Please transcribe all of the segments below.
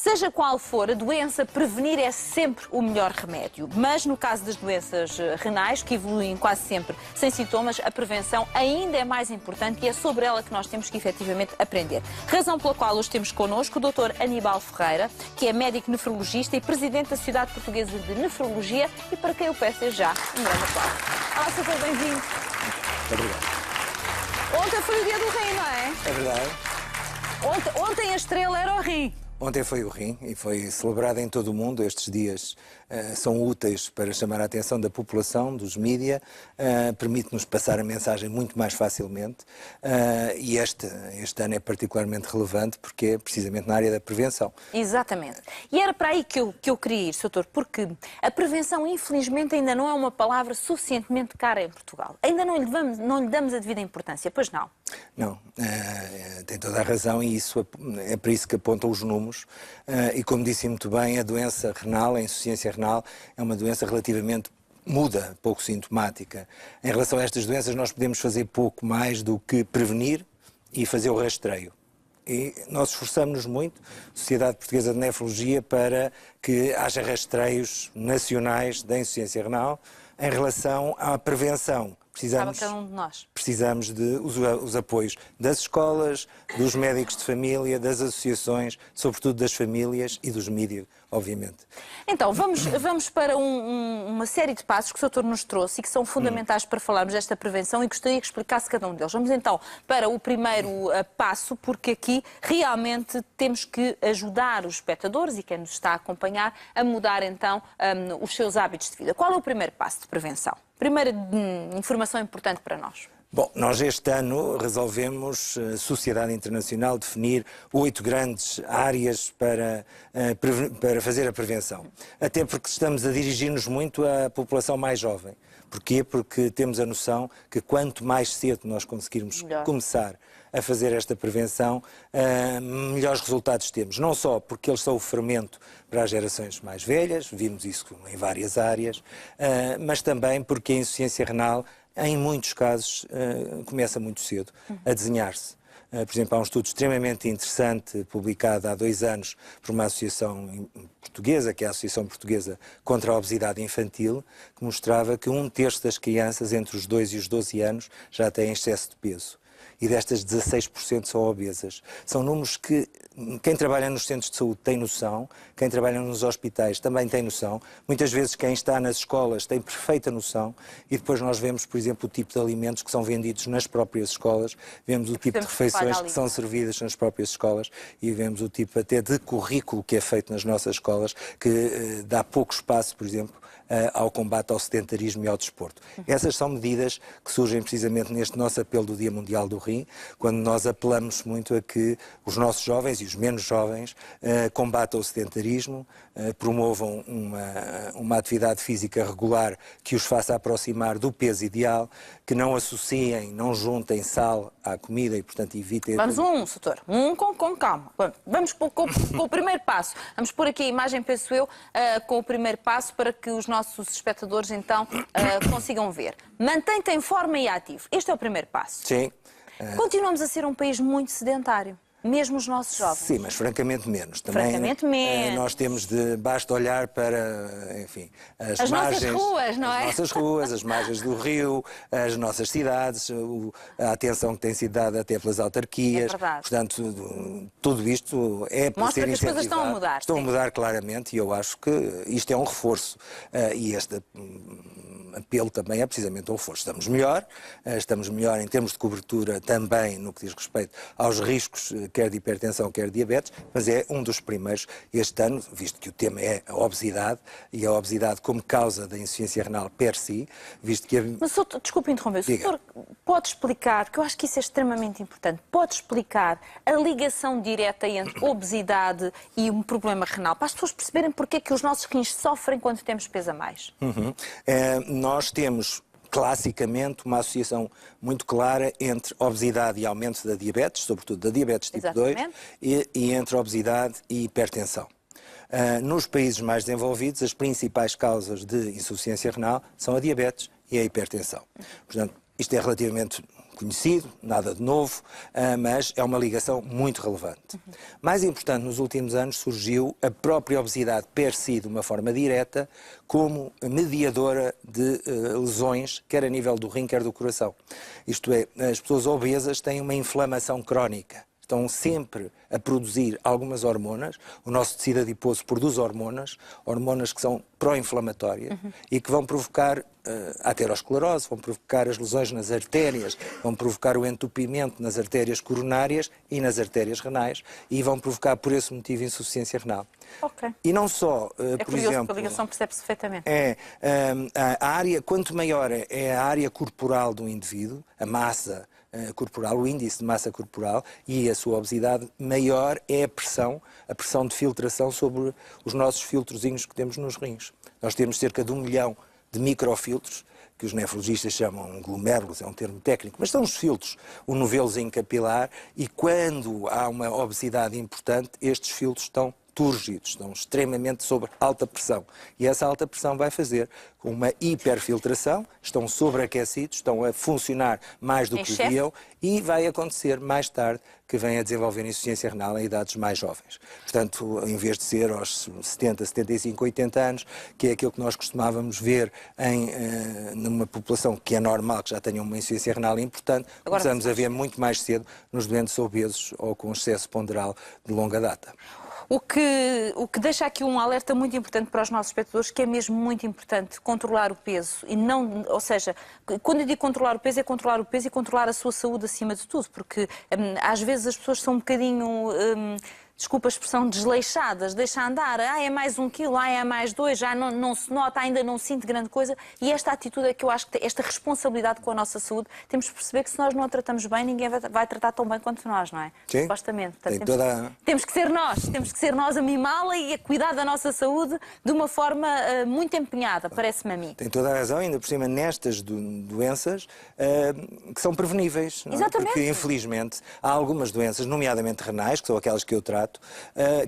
Seja qual for a doença, prevenir é sempre o melhor remédio. Mas no caso das doenças renais, que evoluem quase sempre sem sintomas, a prevenção ainda é mais importante e é sobre ela que nós temos que efetivamente aprender. Razão pela qual hoje temos connosco o Dr. Aníbal Ferreira, que é médico nefrologista e presidente da Sociedade Portuguesa de Nefrologia e para quem eu peço já um grande aplauso. Olá, seja bem-vindo. Muito obrigado. Ontem foi o dia do rim, não é? É verdade. Ontem a estrela era o rim. Ontem foi o rim e foi celebrado em todo o mundo. Estes dias são úteis para chamar a atenção da população, dos mídia, permite-nos passar a mensagem muito mais facilmente e este ano é particularmente relevante porque é precisamente na área da prevenção. Exatamente. E era para aí que eu queria ir, Sr. Doutor, porque a prevenção, infelizmente, ainda não é uma palavra suficientemente cara em Portugal. Ainda não lhe damos a devida importância, pois não? Não, tem toda a razão e isso é para isso que apontam os números e como disse muito bem, a doença renal, a insuficiência renal, é uma doença relativamente muda, pouco sintomática. Em relação a estas doenças nós podemos fazer pouco mais do que prevenir e fazer o rastreio. E nós esforçamos-nos muito, Sociedade Portuguesa de Nefrologia, para que haja rastreios nacionais da insuficiência renal em relação à prevenção. Precisamos de os apoios das escolas, dos médicos de família, das associações, sobretudo das famílias e dos mídias, obviamente. Então, vamos para uma série de passos que o Sr. nos trouxe e que são fundamentais para falarmos desta prevenção e gostaria que explicasse cada um deles. Vamos então para o primeiro passo, porque aqui realmente temos que ajudar os espectadores e quem nos está a acompanhar a mudar então os seus hábitos de vida. Qual é o primeiro passo de prevenção? Primeira informação importante para nós. Bom, nós este ano resolvemos, Sociedade Internacional, definir 8 grandes áreas para fazer a prevenção. Até porque estamos a dirigir-nos muito à população mais jovem. Porquê? Porque temos a noção que quanto mais cedo nós conseguirmos começar a fazer esta prevenção, melhores resultados temos. Não só porque eles são o fermento para as gerações mais velhas, vimos isso em várias áreas, mas também porque a insuficiência renal, em muitos casos, começa muito cedo a desenhar-se. Por exemplo, há um estudo extremamente interessante, publicado há 2 anos por uma associação portuguesa, que é a Associação Portuguesa contra a Obesidade Infantil, que mostrava que 1/3 das crianças entre os 2 e os 12 anos já têm excesso de peso. E destas 16% são obesas. São números que quem trabalha nos centros de saúde tem noção, quem trabalha nos hospitais também tem noção, muitas vezes quem está nas escolas tem perfeita noção e depois nós vemos, por exemplo, o tipo de alimentos que são vendidos nas próprias escolas, vemos o tipo de refeições que são servidas nas próprias escolas e vemos o tipo até de currículo que é feito nas nossas escolas, que dá pouco espaço, por exemplo, ao combate ao sedentarismo e ao desporto. Essas são medidas que surgem precisamente neste nosso apelo do Dia Mundial do Rim, quando nós apelamos muito a que os nossos jovens e os menos jovens combatam o sedentarismo, promovam uma atividade física regular que os faça aproximar do peso ideal, que não associem, não juntem sal à comida e, portanto, evitem... Vamos doutor, com calma. Vamos com o primeiro passo. Vamos pôr aqui a imagem, penso eu, com o primeiro passo para que os nossos espectadores, então, consigam ver. Mantém-te em forma e ativo. Este é o primeiro passo. Sim. Continuamos a ser um país muito sedentário. Mesmo os nossos jovens. Sim, mas francamente menos. Também, francamente menos. Nós temos basta olhar para, enfim, as margens, nossas ruas, não é? As nossas ruas, as margens do rio, as nossas cidades, a atenção que tem sido dada até pelas autarquias. É verdade. Portanto, tudo isto é para mostra ser que as coisas estão a mudar. Estão a mudar claramente e eu acho que isto é um reforço. E este apelo também é precisamente um reforço. Estamos melhor em termos de cobertura também no que diz respeito aos riscos, quer de hipertensão, quer de diabetes, mas é um dos primeiros este ano, visto que o tema é a obesidade, e a obesidade como causa da insuficiência renal per si, visto que... Mas, desculpe interromper, o senhor pode explicar, porque eu acho que isso é extremamente importante, pode explicar a ligação direta entre obesidade e um problema renal, para as pessoas perceberem porque é que os nossos rins sofrem quando temos peso a mais? Nós temos classicamente uma associação muito clara entre obesidade e aumento da diabetes, sobretudo da diabetes tipo 2, e entre obesidade e hipertensão. Nos países mais desenvolvidos, as principais causas de insuficiência renal são a diabetes e a hipertensão. Portanto, isto é relativamente conhecido, nada de novo, mas é uma ligação muito relevante. Mais importante, nos últimos anos surgiu a própria obesidade per si, de uma forma direta, como mediadora de lesões, quer a nível do rim, quer do coração. Isto é, as pessoas obesas têm uma inflamação crónica. Estão sempre a produzir algumas hormonas. O nosso tecido adiposo produz hormonas que são pró-inflamatórias e que vão provocar a aterosclerose, vão provocar as lesões nas artérias, vão provocar o entupimento nas artérias coronárias e nas artérias renais e vão provocar, por esse motivo, insuficiência renal. Ok. E não só, É por curioso, exemplo... porque a ligação percebe-se perfeitamente. A área, quanto maior é a área corporal do indivíduo, a massa corporal, o índice de massa corporal e a sua obesidade, maior é a pressão de filtração sobre os nossos filtrozinhos que temos nos rins. Nós temos cerca de 1 milhão de microfiltros, que os nefrologistas chamam glomérulos, é um termo técnico, mas são os filtros, o novelozinho capilar, e quando há uma obesidade importante, estes filtros estão túrgidos, estão extremamente sob alta pressão. E essa alta pressão vai fazer com uma hiperfiltração, estão sobreaquecidos, estão a funcionar mais do que deviam e vai acontecer mais tarde que vem a desenvolver insuficiência renal em idades mais jovens. Portanto, em vez de ser aos 70, 75, 80 anos, que é aquilo que nós costumávamos ver numa população que é normal, que já tenha uma insuficiência renal importante, começamos a ver muito mais cedo nos doentes obesos ou com excesso ponderal de longa data. O que deixa aqui um alerta muito importante para os nossos espectadores, que é mesmo muito importante controlar o peso e não, ou seja, quando eu digo controlar o peso, é controlar o peso e controlar a sua saúde acima de tudo, porque às vezes as pessoas são um bocadinho, desculpa a expressão, desleixadas, deixa andar, é mais 1 quilo, é mais 2, já não se nota, ainda não sinto grande coisa, e esta atitude é que eu acho que esta responsabilidade com a nossa saúde, temos de perceber que se nós não a tratamos bem, ninguém vai tratar tão bem quanto nós, não é? Sim. Supostamente. Portanto, temos que ser nós a mimá-la e a cuidar da nossa saúde de uma forma muito empenhada, parece-me a mim. Tem toda a razão, ainda por cima nestas doenças que são preveníveis, não é? Exatamente. Porque infelizmente há algumas doenças, nomeadamente renais, que são aquelas que eu trato,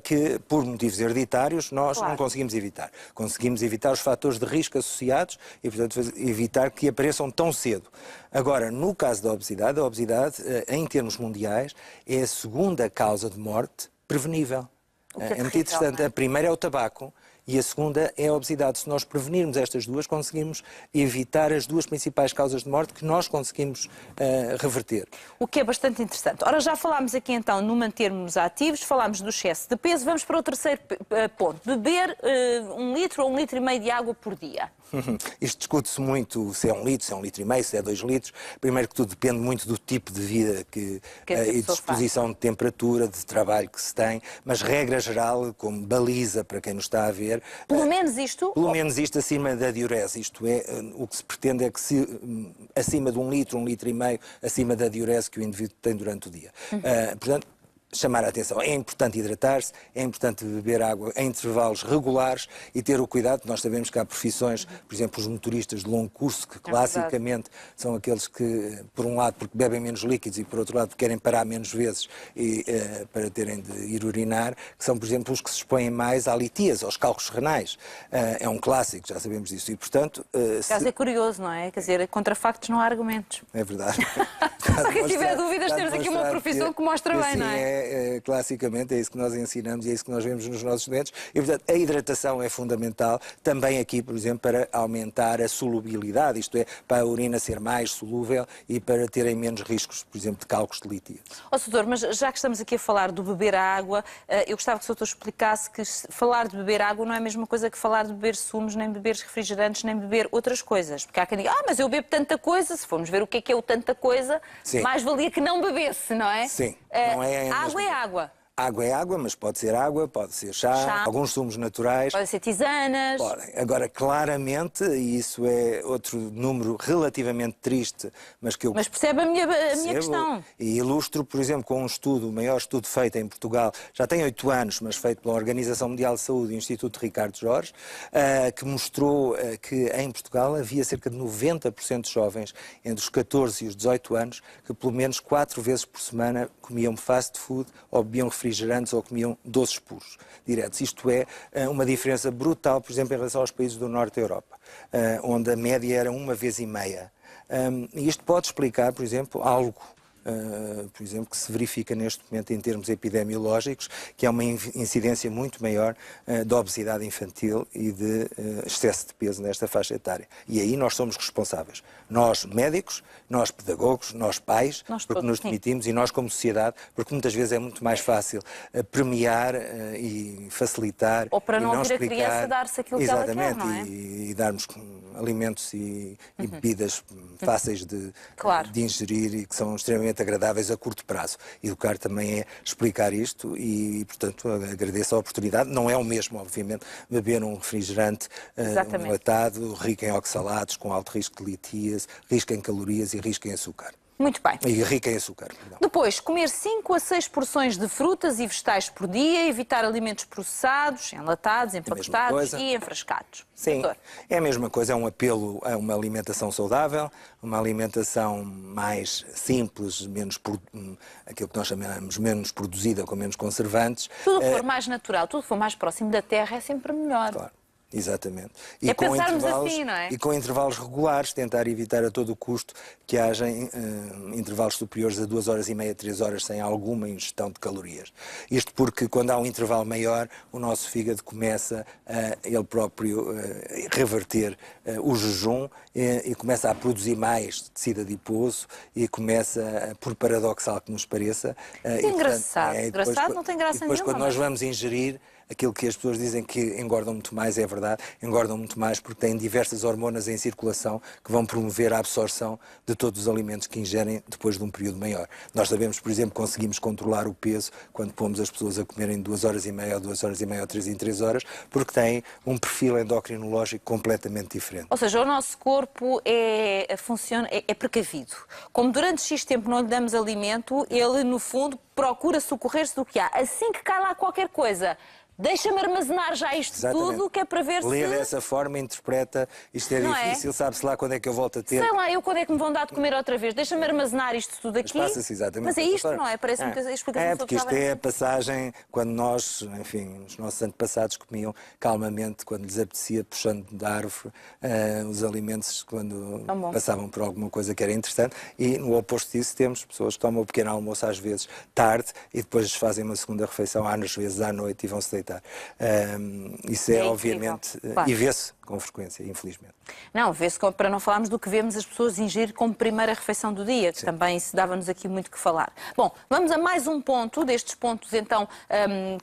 que por motivos hereditários nós não conseguimos evitar. Conseguimos evitar os fatores de risco associados e, portanto, evitar que apareçam tão cedo. Agora, no caso da obesidade, a obesidade, em termos mundiais, é a segunda causa de morte prevenível. É muito interessante. A primeira é o tabaco e a segunda é a obesidade. Se nós prevenirmos estas duas, conseguimos evitar as duas principais causas de morte que nós conseguimos reverter. O que é bastante interessante. Ora, já falámos aqui então no mantermos ativos, falámos do excesso de peso, vamos para o terceiro ponto. Beber 1 litro ou 1,5 litro de água por dia. Isto discute-se muito se é 1 litro, se é 1,5 litro, se é 2 litros. Primeiro que tudo depende muito do tipo de vida e disposição de temperatura, de trabalho que se tem, mas regra geral, como baliza para quem nos está a ver... Pelo menos isto? Pelo menos isto acima da diurese. Isto é, o que se pretende é que acima de 1 litro, 1,5 litro, acima da diurese que o indivíduo tem durante o dia. Portanto, chamar a atenção. É importante hidratar-se, é importante beber água em intervalos regulares e ter o cuidado. Nós sabemos que há profissões, por exemplo, os motoristas de longo curso, que classicamente são aqueles que, por um lado, porque bebem menos líquidos e, por outro lado, querem parar menos vezes para terem de ir urinar, que são, por exemplo, os que se expõem mais à litíase, aos cálculos renais. É um clássico, já sabemos disso. E, portanto... Caso é curioso, não é? Quer dizer, contra factos não há argumentos. É verdade. Para quem tiver dúvidas, temos aqui uma profissão que mostra bem, não é? Classicamente, é isso que nós ensinamos e é isso que nós vemos nos nossos doentes. E, portanto, a hidratação é fundamental, também aqui, por exemplo, para aumentar a solubilidade, isto é, para a urina ser mais solúvel e para terem menos riscos, por exemplo, de cálculos de litíase. Doutor, mas já que estamos aqui a falar do beber a água, eu gostava que o doutor explicasse que falar de beber água não é a mesma coisa que falar de beber sumos, nem beber refrigerantes, nem beber outras coisas. Porque há quem diga, mas eu bebo tanta coisa, se formos ver o que é o tanta coisa, sim, mais valia que não bebesse, não é? Sim. Não é água é água. Água é água, mas pode ser água, pode ser chá, alguns sumos naturais. Podem ser tisanas. Podem. Agora, claramente, e isso é outro número relativamente triste, mas que eu... Mas percebe a minha questão. E ilustro, por exemplo, com um estudo, o maior estudo feito em Portugal, já tem 8 anos, mas feito pela Organização Mundial de Saúde e o Instituto Ricardo Jorge, que mostrou que em Portugal havia cerca de 90% de jovens entre os 14 e os 18 anos que pelo menos 4 vezes por semana comiam fast food ou bebiam refrigerantes ou comiam doces puros, diretos. Isto é uma diferença brutal, por exemplo, em relação aos países do Norte da Europa, onde a média era 1,5 vezes. E isto pode explicar, por exemplo, algo por exemplo, que se verifica neste momento em termos epidemiológicos, que é uma incidência muito maior de obesidade infantil e de excesso de peso nesta faixa etária. E aí nós somos responsáveis. Nós, médicos, nós, pedagogos, nós, pais, porque nos demitimos, e nós, como sociedade, porque muitas vezes é muito mais fácil premiar e facilitar. Ou para e não ouvir explicar, a criança dar-se aquilo que ela quer, não é? E darmos alimentos e bebidas fáceis de ingerir e que são extremamente agradáveis a curto prazo. Educar também é explicar isto e, portanto, agradeço a oportunidade. Não é o mesmo, obviamente, beber um refrigerante enlatado, rico em oxalatos, com alto risco de litíase, rico em calorias e rico em açúcar. Muito bem. E rico em açúcar, perdão. Depois, comer 5 a 6 porções de frutas e vegetais por dia, evitar alimentos processados, enlatados, empacotados e enfrascados. Sim, Doutor. é a mesma coisa, é um apelo a uma alimentação saudável, uma alimentação mais simples, aquilo que nós chamamos menos produzida, com menos conservantes. Tudo que for mais natural, tudo que for mais próximo da terra é sempre melhor. Claro. Exatamente. E pensarmos assim, não é? E com intervalos regulares, tentar evitar a todo o custo que haja intervalos superiores a 2 horas e meia, 3 horas, sem alguma ingestão de calorias. Isto porque quando há um intervalo maior, o nosso fígado começa ele próprio reverter o jejum e começa a produzir mais tecido adiposo e começa, por paradoxal que nos pareça... engraçado. Engraçado não tem graça depois, nenhuma. Quando nós vamos ingerir, aquilo que as pessoas dizem que engordam muito mais, é verdade, engordam muito mais porque têm diversas hormonas em circulação que vão promover a absorção de todos os alimentos que ingerem depois de um período maior. Nós sabemos, por exemplo, que conseguimos controlar o peso quando pomos as pessoas a comerem 2 horas e meia, ou 2 horas e meia, ou 3 em 3 horas, porque têm um perfil endocrinológico completamente diferente. Ou seja, o nosso corpo é precavido. Como durante X tempo não lhe damos alimento, ele, no fundo, procura socorrer-se do que há. Assim que cai lá qualquer coisa, deixa-me armazenar já isto tudo, que é para ver se... Lê dessa forma, interpreta, isto é difícil, sabe-se lá quando é que eu volto a ter... Sei lá, quando é que me vão dar de comer outra vez, deixa-me armazenar isto tudo aqui. Mas passa-se exatamente. Mas é isto, não é? Parece-me que a explicação... É, porque isto é a passagem, quando nós, enfim, os nossos antepassados comiam calmamente, quando lhes apetecia, puxando da árvore, os alimentos, quando passavam por alguma coisa que era interessante, e no oposto disso temos pessoas que tomam o pequeno almoço às vezes tarde, e depois fazem uma segunda refeição, às vezes à noite, e vão-se deitar. Isso é obviamente, claro. E vê-se com frequência, infelizmente. Não, vê-se, para não falarmos do que vemos as pessoas ingerir como primeira refeição do dia, que também se dava-nos aqui muito que falar. Bom, vamos a mais um ponto, destes pontos então,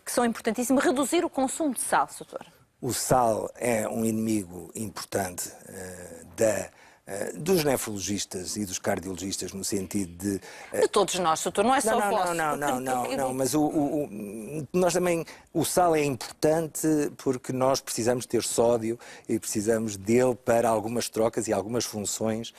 que são importantíssimos, reduzir o consumo de sal, doutor. O sal é um inimigo importante dos nefrologistas e dos cardiologistas, no sentido de... De todos nós, doutor, não é só vosso. Não, mas nós também... O sal é importante porque nós precisamos ter sódio e precisamos dele para algumas trocas e algumas funções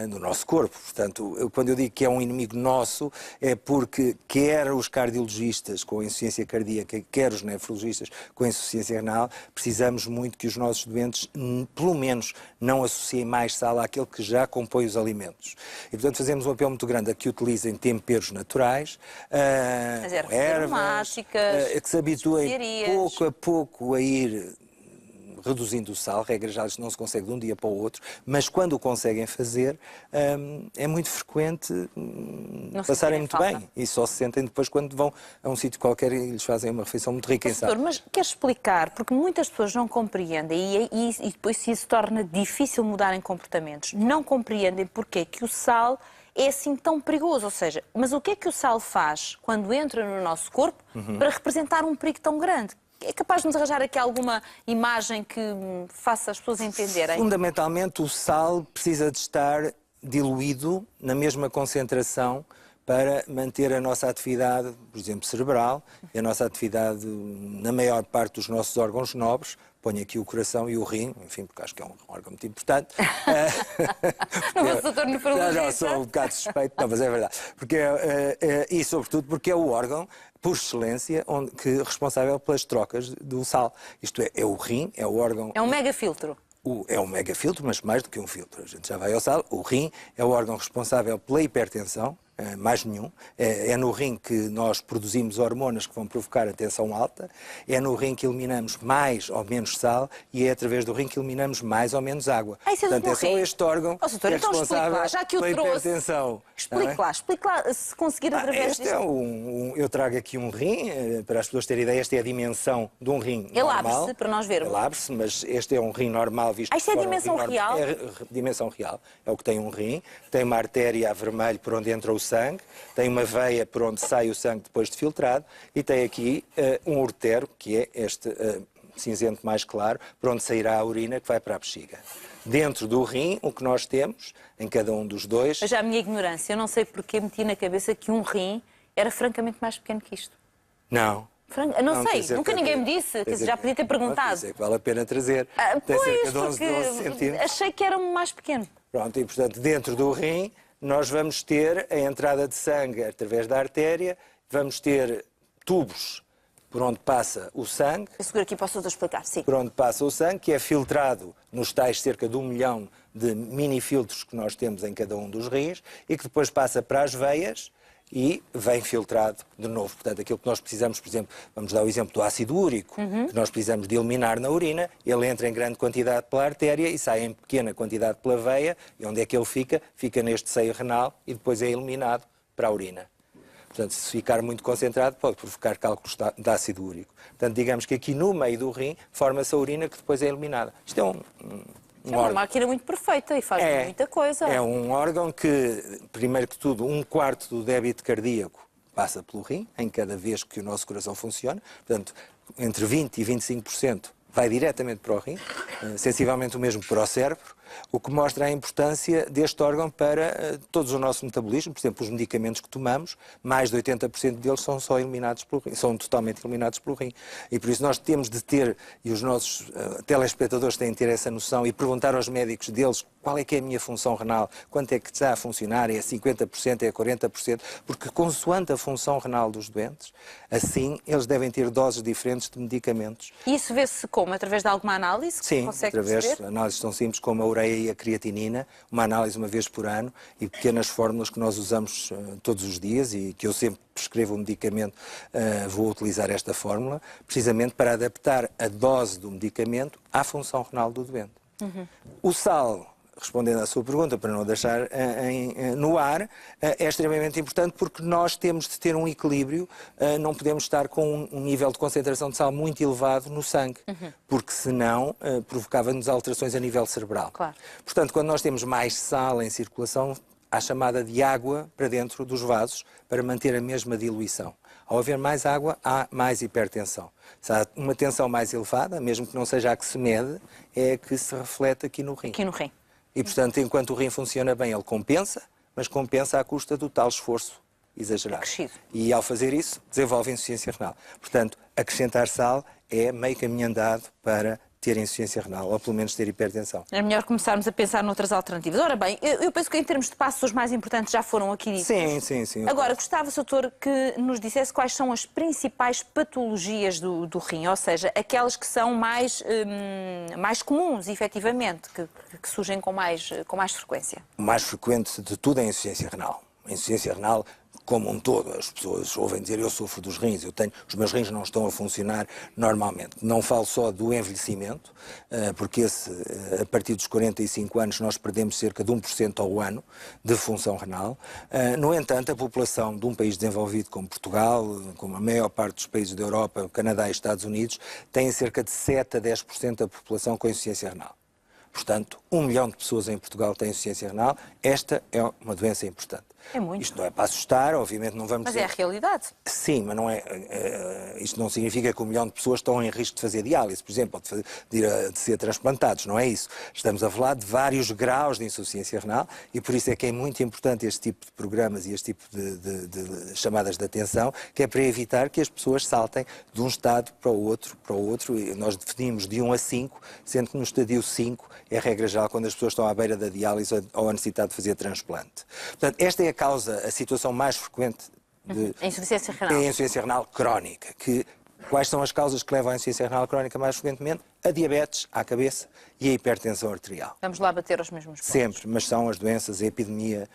no nosso corpo. Portanto, quando eu digo que é um inimigo nosso, é porque quer os cardiologistas com insuficiência cardíaca, quer os nefrologistas com insuficiência renal, precisamos muito que os nossos doentes, pelo menos, não associem mais sal àquele que já compõe os alimentos. E, portanto, fazemos um apelo muito grande a que utilizem temperos naturais, ervas, que se habituem pouco a pouco a ir reduzindo o sal. Regra já isto não se consegue de um dia para o outro, mas quando o conseguem fazer, é muito frequente passarem muito bem e só se sentem depois quando vão a um sítio qualquer e lhes fazem uma refeição muito rica em sal. Doutor, mas quer explicar, porque muitas pessoas não compreendem e depois isso torna difícil mudarem comportamentos, não compreendem porque é que o sal é assim tão perigoso, ou seja, mas o que é que o sal faz quando entra no nosso corpo para representar um perigo tão grande? É capaz de nos arranjar aqui alguma imagem que faça as pessoas entenderem? Fundamentalmente, o sal precisa de estar diluído na mesma concentração para manter a nossa atividade, por exemplo, cerebral, e a nossa atividade na maior parte dos nossos órgãos nobres. Ponho aqui o coração e o rim, enfim, porque acho que é um órgão muito importante. Não vou doutor nefrologista. Não, sou um bocado suspeito, não, mas é verdade. E sobretudo porque é o órgão, por excelência, que é responsável pelas trocas do sal. Isto é o rim, é o órgão... É um megafiltro. É um megafiltro, mas mais do que um filtro. A gente já vai ao sal. O rim é o órgão responsável pela hipertensão, mais nenhum. É no rim que nós produzimos hormonas que vão provocar a tensão alta, é no rim que eliminamos mais ou menos sal e é através do rim que eliminamos mais ou menos água. Isso é Portanto, é só este órgão que é então responsável já que o pela trouxe, hipertensão. explique lá, se conseguir através Este disto. é eu trago aqui um rim, para as pessoas terem ideia, esta é a dimensão de um rim Ele normal. abre-se, para nós vermos. Ele abre-se, mas este é um rim normal visto Isto é de fora, dimensão um rim real? É dimensão real. É o que tem um rim, tem uma artéria a vermelho por onde entra o sangue, tem uma veia por onde sai o sangue depois de filtrado e tem aqui um uretero, que é este cinzento mais claro, por onde sairá a urina que vai para a bexiga. Dentro do rim, o que nós temos, em cada um dos dois... Mas já a minha ignorância, eu não sei porque meti na cabeça que um rim era francamente mais pequeno que isto. Não. Não sei, nunca ninguém me disse, quer dizer, já podia ter perguntado. Isso é que vale a pena trazer. Tem cerca de 11 centímetros. Achei que era mais pequeno. Pronto, e portanto, dentro do rim, nós vamos ter a entrada de sangue através da artéria, vamos ter tubos por onde passa o sangue. Eu seguro aqui para o senhor explicar, sim. Por onde passa o sangue, que é filtrado nos tais cerca de 1 milhão de mini filtros que nós temos em cada um dos rins e que depois passa para as veias e vem filtrado de novo. Portanto, aquilo que nós precisamos, por exemplo, vamos dar o exemplo do ácido úrico, que nós precisamos de eliminar na urina, ele entra em grande quantidade pela artéria e sai em pequena quantidade pela veia, e onde é que ele fica? Fica neste seio renal e depois é eliminado para a urina. Portanto, se ficar muito concentrado, pode provocar cálculos de ácido úrico. Portanto, digamos que aqui no meio do rim forma-se a urina que depois é eliminada. Isto é é uma máquina muito perfeita e faz muita coisa. É um órgão que, primeiro que tudo, 1/4 do débito cardíaco passa pelo rim, em cada vez que o nosso coração funciona. Portanto, entre 20% e 25% vai diretamente para o rim, sensivelmente o mesmo para o cérebro, o que mostra a importância deste órgão para todos o nosso metabolismo. Por exemplo, os medicamentos que tomamos, mais de 80% deles são só eliminados pelo rim, são totalmente eliminados pelo rim. E por isso nós temos de ter, e os nossos telespectadores têm de ter essa noção e perguntar aos médicos deles qual é que é a minha função renal, quanto é que está a funcionar, é 50%, é 40%, porque consoante a função renal dos doentes, assim eles devem ter doses diferentes de medicamentos. E isso vê-se como? Através de alguma análise? Sim, através de análises tão simples como a ureia e a creatinina, uma análise uma vez por ano e pequenas fórmulas que nós usamos todos os dias e que eu sempre prescrevo um medicamento, vou utilizar esta fórmula, precisamente para adaptar a dose do medicamento à função renal do doente. O sal, respondendo à sua pergunta, para não deixar no ar, é extremamente importante porque nós temos de ter um equilíbrio, não podemos estar com um nível de concentração de sal muito elevado no sangue, porque senão provocava-nos alterações a nível cerebral. Claro. Portanto, quando nós temos mais sal em circulação, há chamada de água para dentro dos vasos para manter a mesma diluição. Ao haver mais água, há mais hipertensão. Se há uma tensão mais elevada, mesmo que não seja a que se mede, é a que se reflete aqui no rim. Aqui no rim. E, portanto, enquanto o rim funciona bem, ele compensa, mas compensa à custa do tal esforço exagerado. E, ao fazer isso, desenvolve insuficiência renal. Portanto, acrescentar sal é meio caminho andado para ter insuficiência renal, ou pelo menos ter hipertensão. É melhor começarmos a pensar noutras alternativas. Ora bem, eu penso que em termos de passos os mais importantes já foram aqui ditos. Sim. Agora, gostava, doutor, que nos dissesse quais são as principais patologias do rim, ou seja, aquelas que são mais comuns, efetivamente, que surgem com mais frequência. O mais frequente de tudo é a insuficiência renal. A insuficiência renal, como um todo, as pessoas ouvem dizer eu sofro dos rins, os meus rins não estão a funcionar normalmente. Não falo só do envelhecimento, porque a partir dos 45 anos nós perdemos cerca de 1% ao ano de função renal. No entanto, a população de um país desenvolvido como Portugal, como a maior parte dos países da Europa, Canadá e Estados Unidos, tem cerca de 7 a 10% da população com insuficiência renal. Portanto, 1 milhão de pessoas em Portugal têm insuficiência renal. Esta é uma doença importante. É muito. Isto não é para assustar, obviamente não vamos dizer... Mas é a realidade. Sim, mas não é, isto não significa que 1 milhão de pessoas estão em risco de fazer diálise, por exemplo, ou de ser transplantados, não é isso. Estamos a falar de vários graus de insuficiência renal e por isso é que é muito importante este tipo de programas e este tipo de chamadas de atenção, que é para evitar que as pessoas saltem de um estado para o outro, e nós definimos de 1 a 5, sendo que no estadio 5 é a regra geral quando as pessoas estão à beira da diálise ou a necessidade de fazer transplante. Portanto, esta é a situação mais frequente a insuficiência renal. É a insuficiência renal crónica, que Quais são as causas que levam à insuficiência renal crónica mais frequentemente? A diabetes, à cabeça e a hipertensão arterial. Vamos lá bater aos mesmos pontos. Sempre, mas são as doenças, a epidemia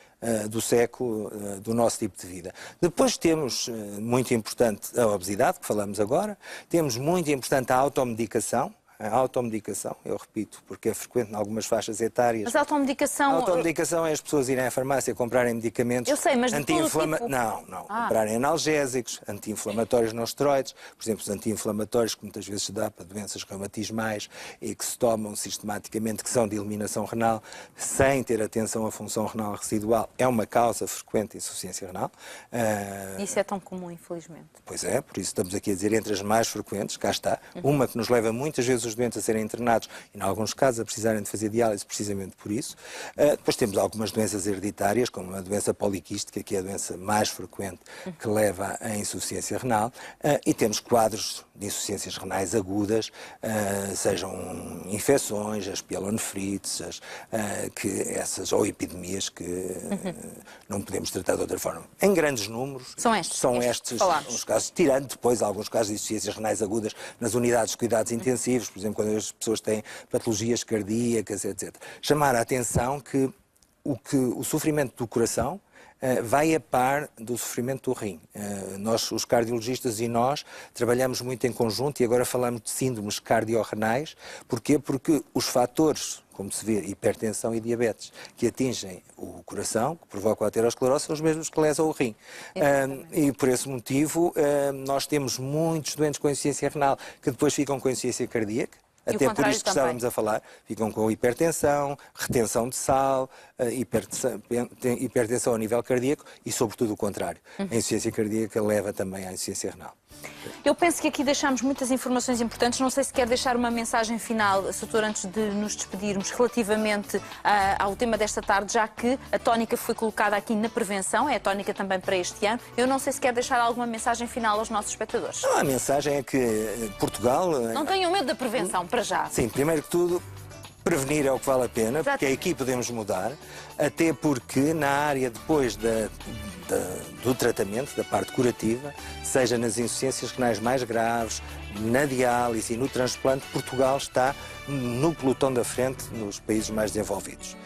do século, do nosso tipo de vida. Depois temos, muito importante, a obesidade, que falamos agora. Temos muito importante a automedicação. A automedicação, eu repito, porque é frequente em algumas faixas etárias. Mas a automedicação... A automedicação é as pessoas irem à farmácia comprarem medicamentos... Eu sei, mas de todo tipo... Não. Comprarem analgésicos, anti-inflamatórios não esteroides, por exemplo, os anti-inflamatórios que muitas vezes se dá para doenças reumatismais e que se tomam sistematicamente, que são de eliminação renal, sem ter atenção à função renal residual, é uma causa frequente de insuficiência renal. Isso é tão comum, infelizmente. Pois é, por isso estamos aqui a dizer entre as mais frequentes, cá está, uma que nos leva muitas vezes os doentes a serem internados e, em alguns casos, a precisarem de fazer diálise precisamente por isso. Depois temos algumas doenças hereditárias, como a doença poliquística, que é a doença mais frequente que leva à insuficiência renal, e temos quadros de insuficiências renais agudas, sejam infecções, as pielonefrites, ou epidemias que não podemos tratar de outra forma. Em grandes números, são estes os casos, tirando depois alguns casos de insuficiências renais agudas nas unidades de cuidados intensivos, por exemplo, quando as pessoas têm patologias cardíacas, etc. Chamar a atenção que o sofrimento do coração vai a par do sofrimento do rim. Nós, os cardiologistas e nós, trabalhamos muito em conjunto e agora falamos de síndromes cardiorrenais. Porquê? Porque os fatores, como se vê, hipertensão e diabetes, que atingem o coração, que provocam a aterosclerose, são os mesmos que lesam o rim. E por esse motivo, nós temos muitos doentes com insuficiência renal que depois ficam com insuficiência cardíaca. Até por isto que estávamos a falar, ficam com hipertensão, retenção de sal, hipertensão a nível cardíaco e, sobretudo, o contrário. A insuficiência cardíaca leva também à insuficiência renal. Eu penso que aqui deixámos muitas informações importantes. Não sei se quer deixar uma mensagem final, Soutor, antes de nos despedirmos, relativamente ao tema desta tarde, já que a tónica foi colocada aqui na prevenção, é a tónica também para este ano. Eu não sei se quer deixar alguma mensagem final aos nossos espectadores. Não, a mensagem é que Portugal... Não tenham medo da prevenção, para já. Sim, primeiro que tudo, prevenir é o que vale a pena, Exato. porque aqui podemos mudar, até porque na área depois do tratamento, da parte curativa, seja nas insuficiências renais mais graves, na diálise e no transplante, Portugal está no pelotão da frente nos países mais desenvolvidos.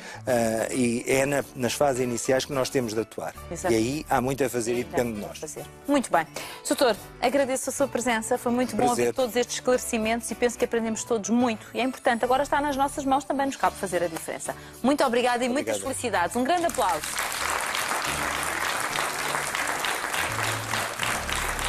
E é nas fases iniciais que nós temos de atuar. Exato. E aí há muito a fazer e depende de nós. Muito bem. Soutor, agradeço a sua presença, foi muito bom ouvir todos estes esclarecimentos e penso que aprendemos todos muito. E é importante, agora está nas nossas mãos, também nos cabe fazer a diferença. Muito obrigada e muitas felicidades. Um grande aplauso.